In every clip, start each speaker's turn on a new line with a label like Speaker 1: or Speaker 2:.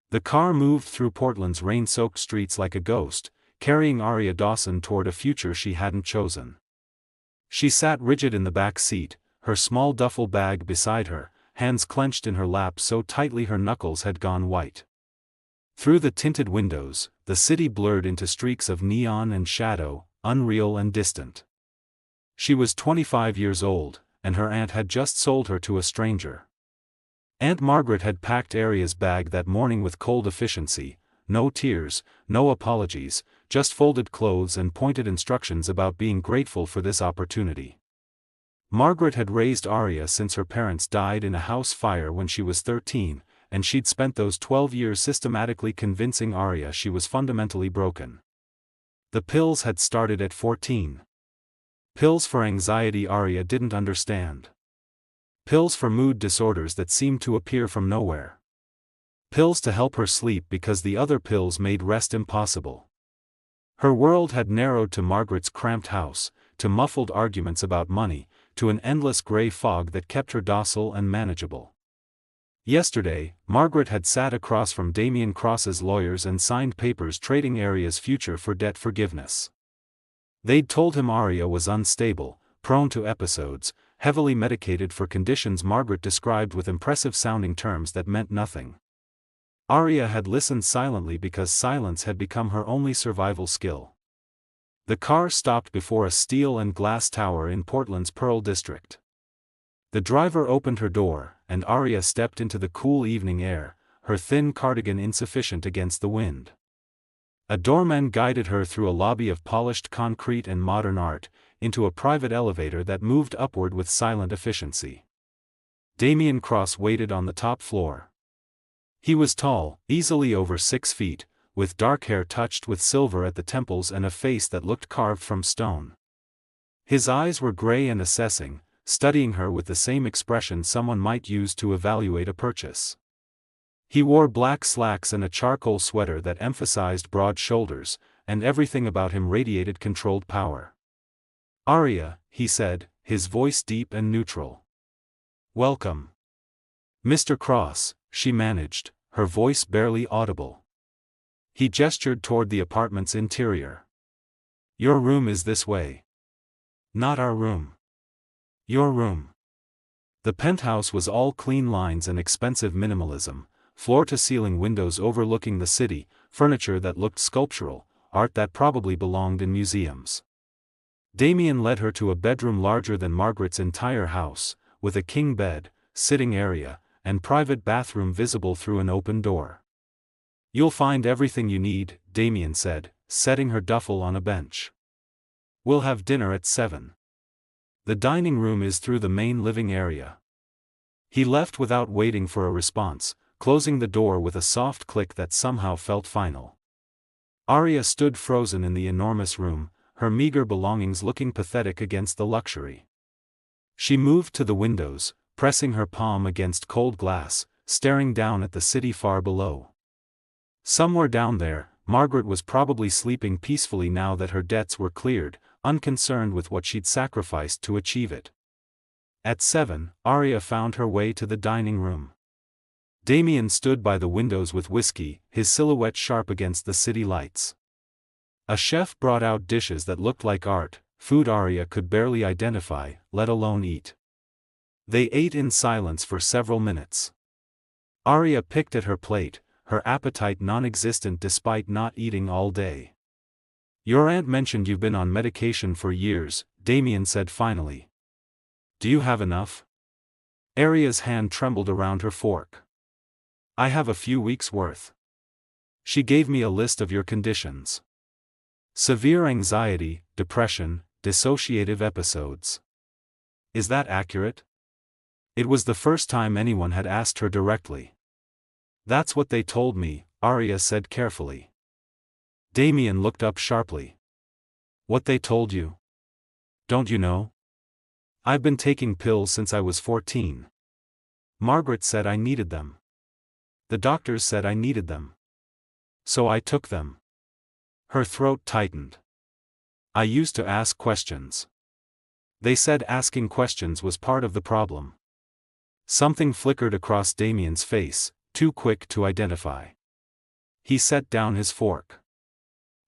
Speaker 1: The car moved through Portland's rain-soaked streets like a ghost, carrying Aria Dawson toward a future she hadn't chosen. She sat rigid in the back seat, her small duffel bag beside her, hands clenched in her lap so tightly her knuckles had gone white. Through the tinted windows, the city blurred into streaks of neon and shadow, unreal and distant. She was 25 years old, and her aunt had just sold her to a stranger. Aunt Margaret had packed Aria's bag that morning with cold efficiency, no tears, no apologies, just folded clothes and pointed instructions about being grateful for this opportunity. Margaret had raised Aria since her parents died in a house fire when she was 13, and she'd spent those 12 years systematically convincing Aria she was fundamentally broken. The pills had started at 14. Pills for anxiety Aria didn't understand. Pills for mood disorders that seemed to appear from nowhere. Pills to help her sleep because the other pills made rest impossible. Her world had narrowed to Margaret's cramped house, to muffled arguments about money, to an endless gray fog that kept her docile and manageable. Yesterday, Margaret had sat across from Damien Cross's lawyers and signed papers trading Aria's future for debt forgiveness. They'd told him Aria was unstable, prone to episodes, heavily medicated for conditions Margaret described with impressive-sounding terms that meant nothing. Aria had listened silently because silence had become her only survival skill. The car stopped before a steel and glass tower in Portland's Pearl District. The driver opened her door, and Aria stepped into the cool evening air, her thin cardigan insufficient against the wind. A doorman guided her through a lobby of polished concrete and modern art, into a private elevator that moved upward with silent efficiency. Damien Cross waited on the top floor. He was tall, easily over 6 feet, with dark hair touched with silver at the temples and a face that looked carved from stone. His eyes were gray and assessing, studying her with the same expression someone might use to evaluate a purchase. He wore black slacks and a charcoal sweater that emphasized broad shoulders, and everything about him radiated controlled power. "Aria," he said, his voice deep and neutral. "Welcome." "Mr. Cross," she managed, her voice barely audible. He gestured toward the apartment's interior. "Your room is this way." "Not our room." "Your room." The penthouse was all clean lines and expensive minimalism, floor-to-ceiling windows overlooking the city, furniture that looked sculptural, art that probably belonged in museums. Damien led her to a bedroom larger than Margaret's entire house, with a king bed, sitting area, and private bathroom visible through an open door. "You'll find everything you need," Damien said, setting her duffel on a bench. "We'll have dinner at 7. The dining room is through the main living area." He left without waiting for a response, closing the door with a soft click that somehow felt final. Aria stood frozen in the enormous room, her meager belongings looking pathetic against the luxury. She moved to the windows, pressing her palm against cold glass, staring down at the city far below. Somewhere down there, Margaret was probably sleeping peacefully now that her debts were cleared, unconcerned with what she'd sacrificed to achieve it. At 7, Aria found her way to the dining room. Damien stood by the windows with whiskey, his silhouette sharp against the city lights. A chef brought out dishes that looked like art, food Aria could barely identify, let alone eat. They ate in silence for several minutes. Aria picked at her plate, her appetite non-existent despite not eating all day. "Your aunt mentioned you've been on medication for years," Damien said finally. "Do you have enough?" Aria's hand trembled around her fork. "I have a few weeks' worth." She gave me a list of your conditions. Severe anxiety, depression, dissociative episodes. Is that accurate? It was the first time anyone had asked her directly. "That's what they told me," Aria said carefully. Damien looked up sharply. "What they told you? Don't you know? I've been taking pills since I was 14. Margaret said I needed them. The doctors said I needed them. So I took them." Her throat tightened. "I used to ask questions. They said asking questions was part of the problem." Something flickered across Damien's face, too quick to identify. He set down his fork.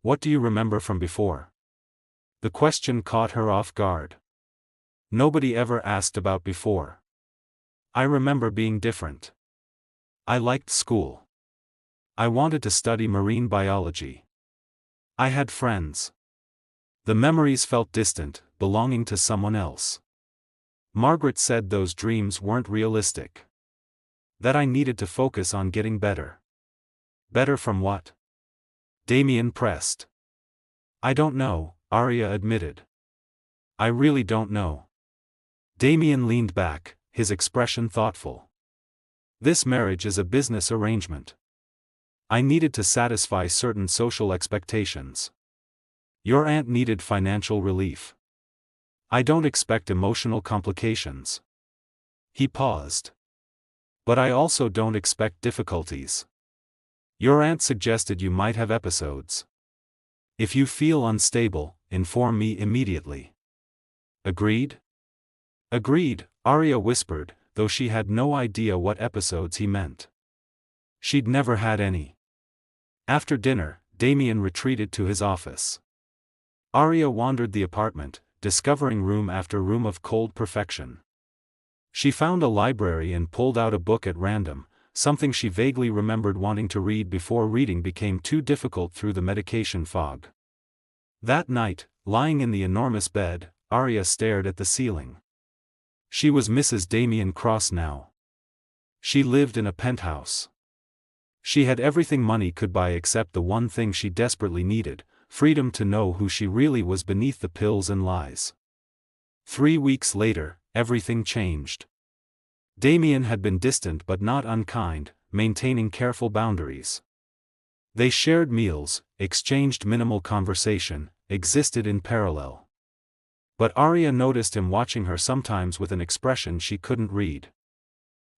Speaker 1: What do you remember from before? The question caught her off guard. Nobody ever asked about before. I remember being different. I liked school. I wanted to study marine biology. I had friends. The memories felt distant, belonging to someone else. Margaret said those dreams weren't realistic. That I needed to focus on getting better. Better from what? Damien pressed. I don't know, Arya admitted. I really don't know. Damien leaned back, his expression thoughtful. This marriage is a business arrangement. I needed to satisfy certain social expectations. Your aunt needed financial relief. I don't expect emotional complications. He paused. But I also don't expect difficulties. Your aunt suggested you might have episodes. If you feel unstable, inform me immediately. Agreed? Agreed, Arya whispered, though she had no idea what episodes he meant. She'd never had any. After dinner, Damien retreated to his office. Arya wandered the apartment, discovering room after room of cold perfection. She found a library and pulled out a book at random, something she vaguely remembered wanting to read before reading became too difficult through the medication fog. That night, lying in the enormous bed, Arya stared at the ceiling. She was Mrs. Damien Cross now. She lived in a penthouse. She had everything money could buy except the one thing she desperately needed, freedom to know who she really was beneath the pills and lies. 3 weeks later, everything changed. Damien had been distant but not unkind, maintaining careful boundaries. They shared meals, exchanged minimal conversation, existed in parallel. But Arya noticed him watching her sometimes with an expression she couldn't read.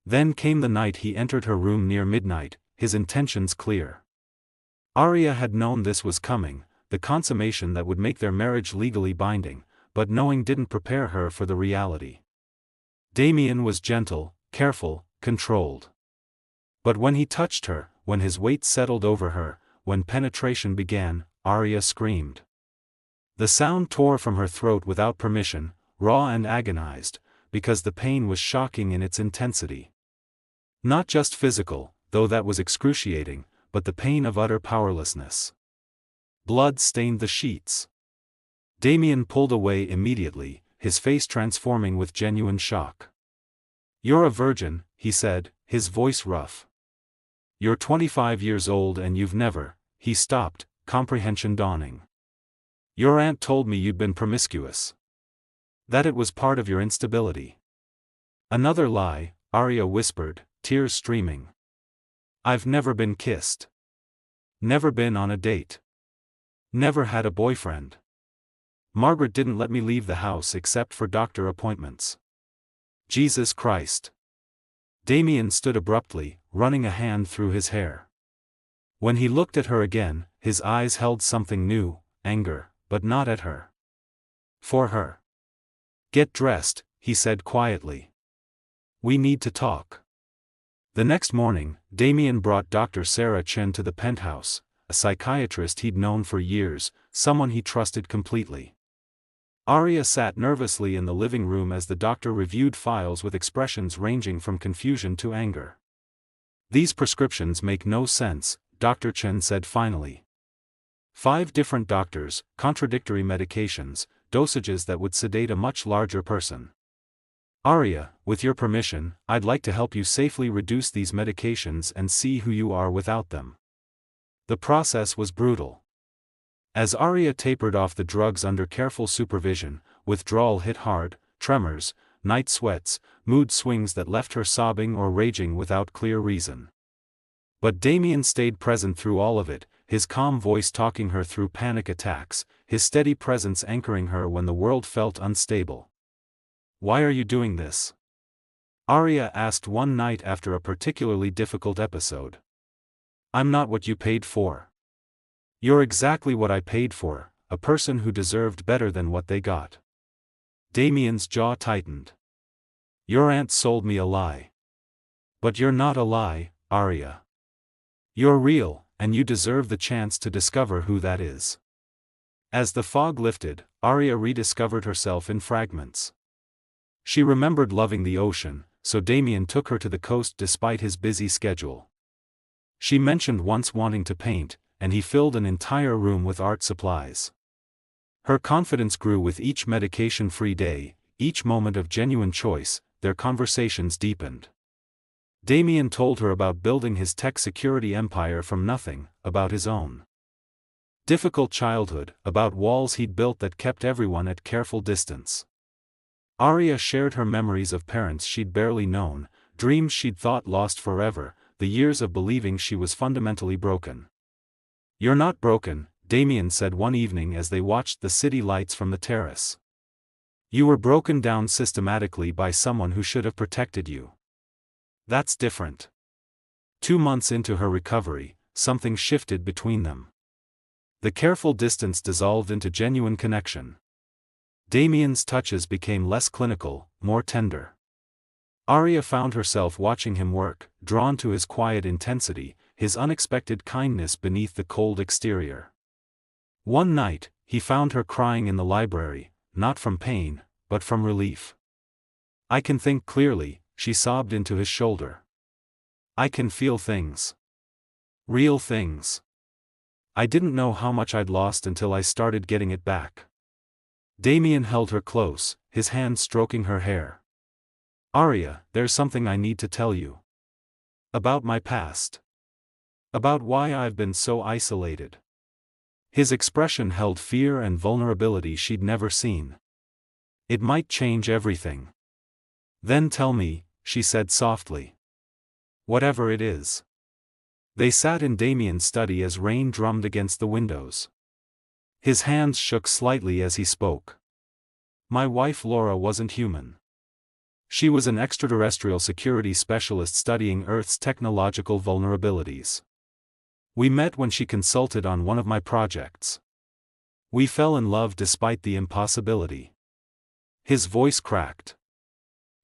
Speaker 1: Then came the night he entered her room near midnight, his intentions clear. Arya had known this was coming, the consummation that would make their marriage legally binding, but knowing didn't prepare her for the reality. Damien was gentle, careful, controlled. But when he touched her, when his weight settled over her, when penetration began, Arya screamed. The sound tore from her throat without permission, raw and agonized, because the pain was shocking in its intensity. Not just physical, though that was excruciating, but the pain of utter powerlessness. Blood stained the sheets. Damien pulled away immediately, his face transforming with genuine shock. You're a virgin, he said, his voice rough. You're 25 years old and you've never, he stopped, comprehension dawning. Your aunt told me you'd been promiscuous. That it was part of your instability. Another lie, Arya whispered, tears streaming. I've never been kissed. Never been on a date. Never had a boyfriend. Margaret didn't let me leave the house except for doctor appointments. Jesus Christ. Damien stood abruptly, running a hand through his hair. When he looked at her again, his eyes held something new, anger, but not at her. For her. Get dressed, he said quietly. We need to talk. The next morning, Damien brought Dr. Sarah Chen to the penthouse, a psychiatrist he'd known for years, someone he trusted completely. Arya sat nervously in the living room as the doctor reviewed files with expressions ranging from confusion to anger. These prescriptions make no sense, Dr. Chen said finally. 5 different doctors, contradictory medications, dosages that would sedate a much larger person. Arya, with your permission, I'd like to help you safely reduce these medications and see who you are without them. The process was brutal. As Arya tapered off the drugs under careful supervision, withdrawal hit hard, tremors, night sweats, mood swings that left her sobbing or raging without clear reason. But Damien stayed present through all of it, his calm voice talking her through panic attacks, his steady presence anchoring her when the world felt unstable. Why are you doing this? Arya asked one night after a particularly difficult episode. I'm not what you paid for. You're exactly what I paid for, a person who deserved better than what they got. Damien's jaw tightened. Your aunt sold me a lie. But you're not a lie, Arya. You're real, and you deserve the chance to discover who that is. As the fog lifted, Arya rediscovered herself in fragments. She remembered loving the ocean, so Damien took her to the coast despite his busy schedule. She mentioned once wanting to paint, and he filled an entire room with art supplies. Her confidence grew with each medication-free day, each moment of genuine choice. Their conversations deepened. Damien told her about building his tech security empire from nothing, about his own difficult childhood, about walls he'd built that kept everyone at careful distance. Arya shared her memories of parents she'd barely known, dreams she'd thought lost forever, the years of believing she was fundamentally broken. "You're not broken," Damien said one evening as they watched the city lights from the terrace. "You were broken down systematically by someone who should have protected you. That's different." 2 months into her recovery, something shifted between them. The careful distance dissolved into genuine connection. Damien's touches became less clinical, more tender. Arya found herself watching him work, drawn to his quiet intensity, his unexpected kindness beneath the cold exterior. One night, he found her crying in the library, not from pain, but from relief. "I can think clearly," she sobbed into his shoulder. "I can feel things. Real things. I didn't know how much I'd lost until I started getting it back." Damien held her close, his hand stroking her hair. "Arya, there's something I need to tell you. About my past. About why I've been so isolated." His expression held fear and vulnerability she'd never seen. "It might change everything." "Then tell me," she said softly. "Whatever it is." They sat in Damien's study as rain drummed against the windows. His hands shook slightly as he spoke. "My wife Laura wasn't human. She was an extraterrestrial security specialist studying Earth's technological vulnerabilities. We met when she consulted on one of my projects. We fell in love despite the impossibility." His voice cracked.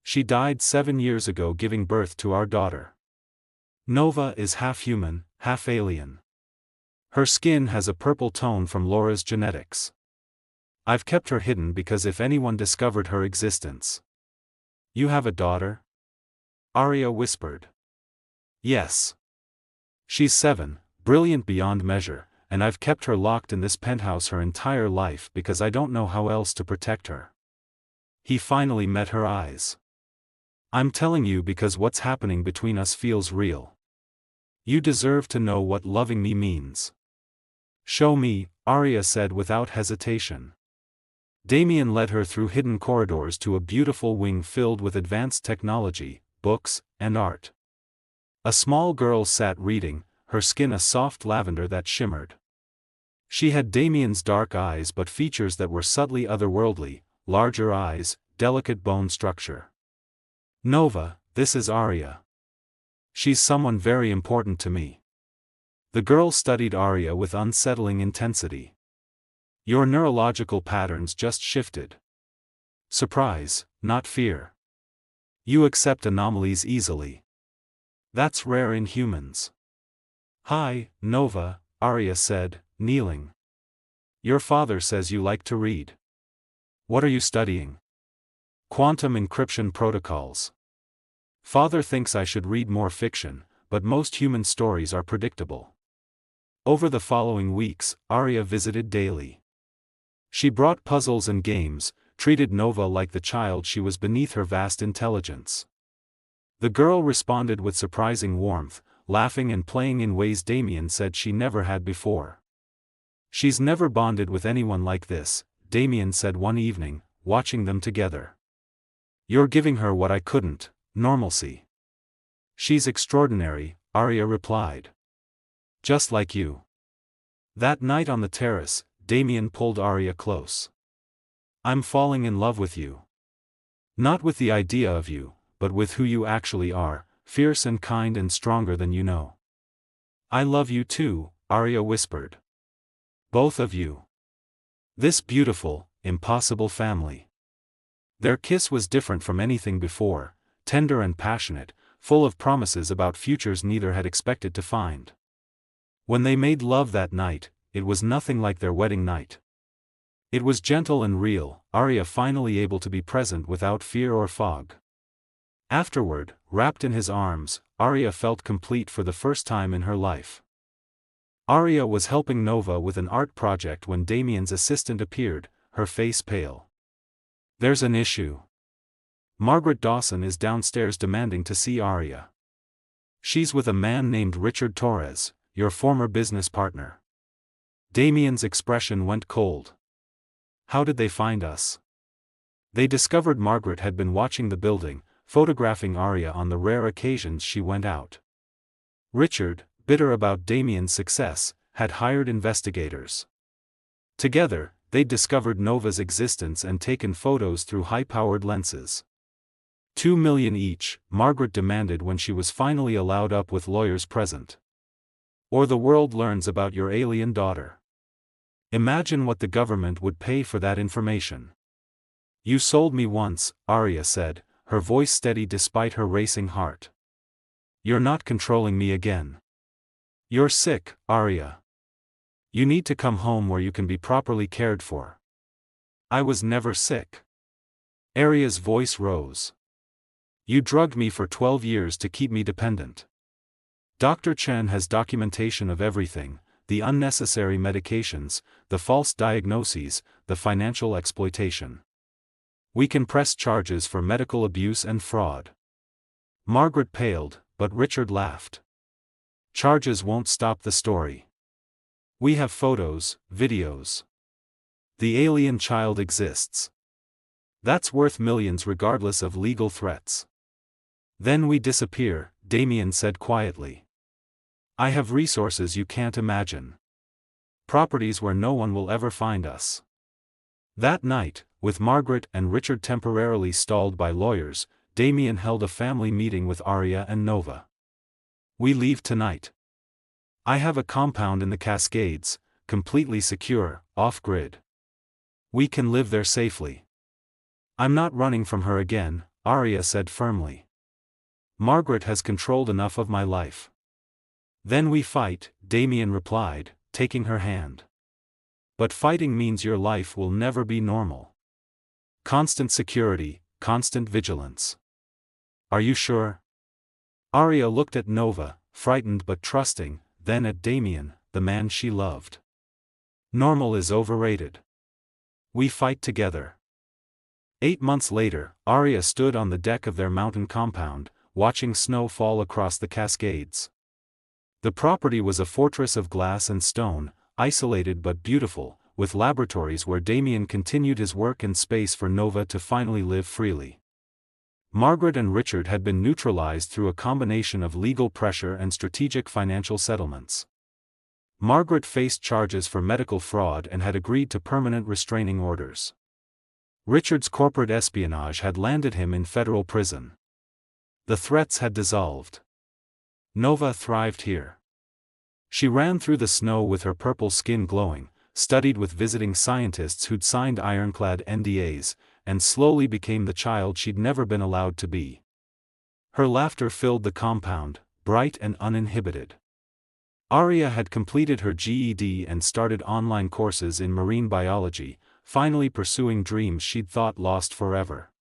Speaker 1: "She died 7 years ago giving birth to our daughter. Nova is half human, half alien. Her skin has a purple tone from Laura's genetics. I've kept her hidden because if anyone discovered her existence." "You have a daughter?" Arya whispered. "Yes. She's 7, brilliant beyond measure, and I've kept her locked in this penthouse her entire life because I don't know how else to protect her." He finally met her eyes. "I'm telling you because what's happening between us feels real. You deserve to know what loving me means." "Show me," Arya said without hesitation. Damien led her through hidden corridors to a beautiful wing filled with advanced technology, books, and art. A small girl sat reading, her skin a soft lavender that shimmered. She had Damien's dark eyes but features that were subtly otherworldly, larger eyes, delicate bone structure. "Nova, this is Arya. She's someone very important to me." The girl studied Arya with unsettling intensity. "Your neurological patterns just shifted. Surprise, not fear. You accept anomalies easily. That's rare in humans." "Hi, Nova," Arya said, kneeling. "Your father says you like to read. What are you studying?" "Quantum encryption protocols. Father thinks I should read more fiction, but most human stories are predictable." Over the following weeks, Arya visited daily. She brought puzzles and games, treated Nova like the child she was beneath her vast intelligence. The girl responded with surprising warmth, laughing and playing in ways Damien said she never had before. "She's never bonded with anyone like this," Damien said one evening, watching them together. "You're giving her what I couldn't, normalcy." "She's extraordinary," Arya replied. "Just like you." That night on the terrace, Damien pulled Arya close. "I'm falling in love with you. Not with the idea of you, but with who you actually are, fierce and kind and stronger than you know." "I love you too," Arya whispered. "Both of you. This beautiful, impossible family." Their kiss was different from anything before, tender and passionate, full of promises about futures neither had expected to find. When they made love that night, it was nothing like their wedding night. It was gentle and real, Arya finally able to be present without fear or fog. Afterward, wrapped in his arms, Arya felt complete for the first time in her life. Arya was helping Nova with an art project when Damien's assistant appeared, her face pale. "There's an issue. Margaret Dawson is downstairs demanding to see Arya. She's with a man named Richard Torres, your former business partner." Damien's expression went cold. "How did they find us?" "They discovered Margaret had been watching the building, photographing Arya on the rare occasions she went out. Richard, bitter about Damien's success, had hired investigators. Together, they'd discovered Nova's existence and taken photos through high-powered lenses. 2 million each, Margaret demanded when she was finally allowed up with lawyers present. Or the world learns about your alien daughter. Imagine what the government would pay for that information." "You sold me once," Arya said, her voice steady despite her racing heart. "You're not controlling me again. You're sick, Arya. You need to come home where you can be properly cared for." "I was never sick." Arya's voice rose. "You drugged me for 12 years to keep me dependent. Dr. Chen has documentation of everything, the unnecessary medications, the false diagnoses, the financial exploitation. We can press charges for medical abuse and fraud." Margaret paled, but Richard laughed. "Charges won't stop the story. We have photos, videos. The alien child exists. That's worth millions regardless of legal threats." "Then we disappear," Damien said quietly. "I have resources you can't imagine. Properties where no one will ever find us." That night, with Margaret and Richard temporarily stalled by lawyers, Damien held a family meeting with Arya and Nova. "We leave tonight. I have a compound in the Cascades, completely secure, off-grid. We can live there safely." "I'm not running from her again," Arya said firmly. "Margaret has controlled enough of my life." "Then we fight," Damien replied, taking her hand. "But fighting means your life will never be normal. Constant security, constant vigilance." "Are you sure?" Arya looked at Nova, frightened but trusting, then at Damien, the man she loved. "Normal is overrated. We fight together." 8 months later, Arya stood on the deck of their mountain compound, watching snow fall across the Cascades. The property was a fortress of glass and stone, isolated but beautiful, with laboratories where Damien continued his work and space for Nova to finally live freely. Margaret and Richard had been neutralized through a combination of legal pressure and strategic financial settlements. Margaret faced charges for medical fraud and had agreed to permanent restraining orders. Richard's corporate espionage had landed him in federal prison. The threats had dissolved. Nova thrived here. She ran through the snow with her purple skin glowing, studied with visiting scientists who'd signed ironclad NDAs, and slowly became the child she'd never been allowed to be. Her laughter filled the compound, bright and uninhibited. Arya had completed her GED and started online courses in marine biology, finally pursuing dreams she'd thought lost forever.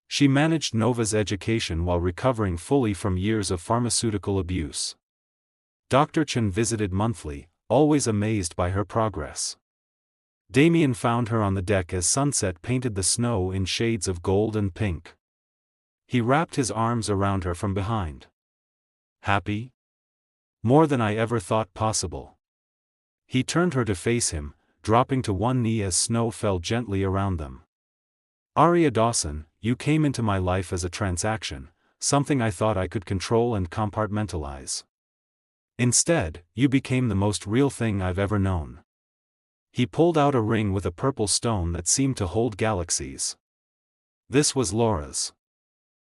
Speaker 1: She managed Nova's education while recovering fully from years of pharmaceutical abuse. Dr. Chen visited monthly, always amazed by her progress. Damien found her on the deck as sunset painted the snow in shades of gold and pink. He wrapped his arms around her from behind. "Happy?" "More than I ever thought possible." He turned her to face him, dropping to one knee as snow fell gently around them. "Arya Dawson, you came into my life as a transaction, something I thought I could control and compartmentalize. Instead, you became the most real thing I've ever known." He pulled out a ring with a purple stone that seemed to hold galaxies. "This was Laura's.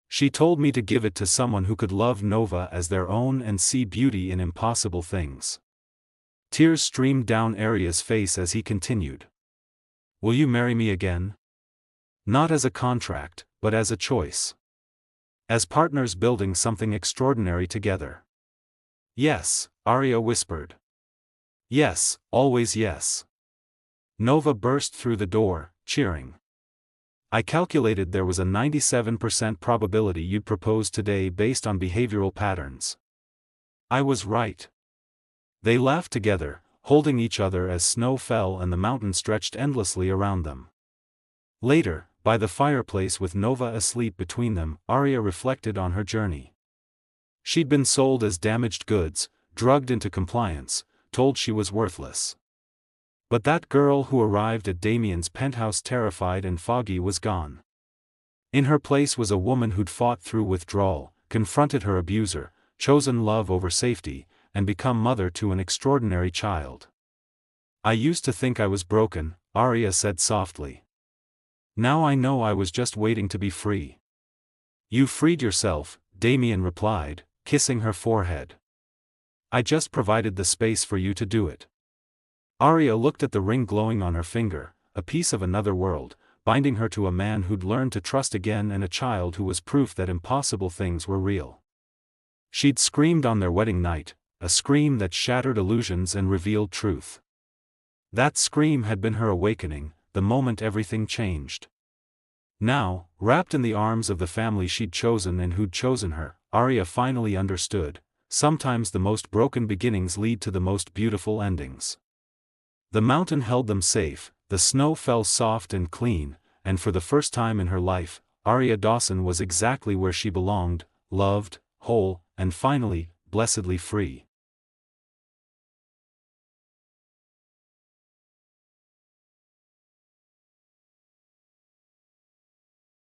Speaker 1: She told me to give it to someone who could love Nova as their own and see beauty in impossible things." Tears streamed down Arya's face as he continued. "Will you marry me again? Not as a contract, but as a choice. As partners building something extraordinary together." "Yes," Arya whispered. Yes, always yes. Nova burst through the door, cheering. I calculated there was a 97% probability you'd propose today based on behavioral patterns. I was right. They laughed together, holding each other as snow fell and the mountain stretched endlessly around them. Later, by the fireplace with Nova asleep between them, Arya reflected on her journey. She'd been sold as damaged goods, drugged into compliance, told she was worthless. But that girl who arrived at Damien's penthouse terrified and foggy was gone. In her place was a woman who'd fought through withdrawal, confronted her abuser, chosen love over safety, and become mother to an extraordinary child. I used to think I was broken, Arya said softly. Now I know I was just waiting to be free. You freed yourself, Damien replied, kissing her forehead. I just provided the space for you to do it. Arya looked at the ring glowing on her finger, a piece of another world, binding her to a man who'd learned to trust again and a child who was proof that impossible things were real. She'd screamed on their wedding night, a scream that shattered illusions and revealed truth. That scream had been her awakening, the moment everything changed. Now, wrapped in the arms of the family she'd chosen and who'd chosen her, Arya finally understood, sometimes the most broken beginnings lead to the most beautiful endings. The mountain held them safe, the snow fell soft and clean, and for the first time in her life, Arya Dawson was exactly where she belonged, loved, whole, and finally, blessedly free.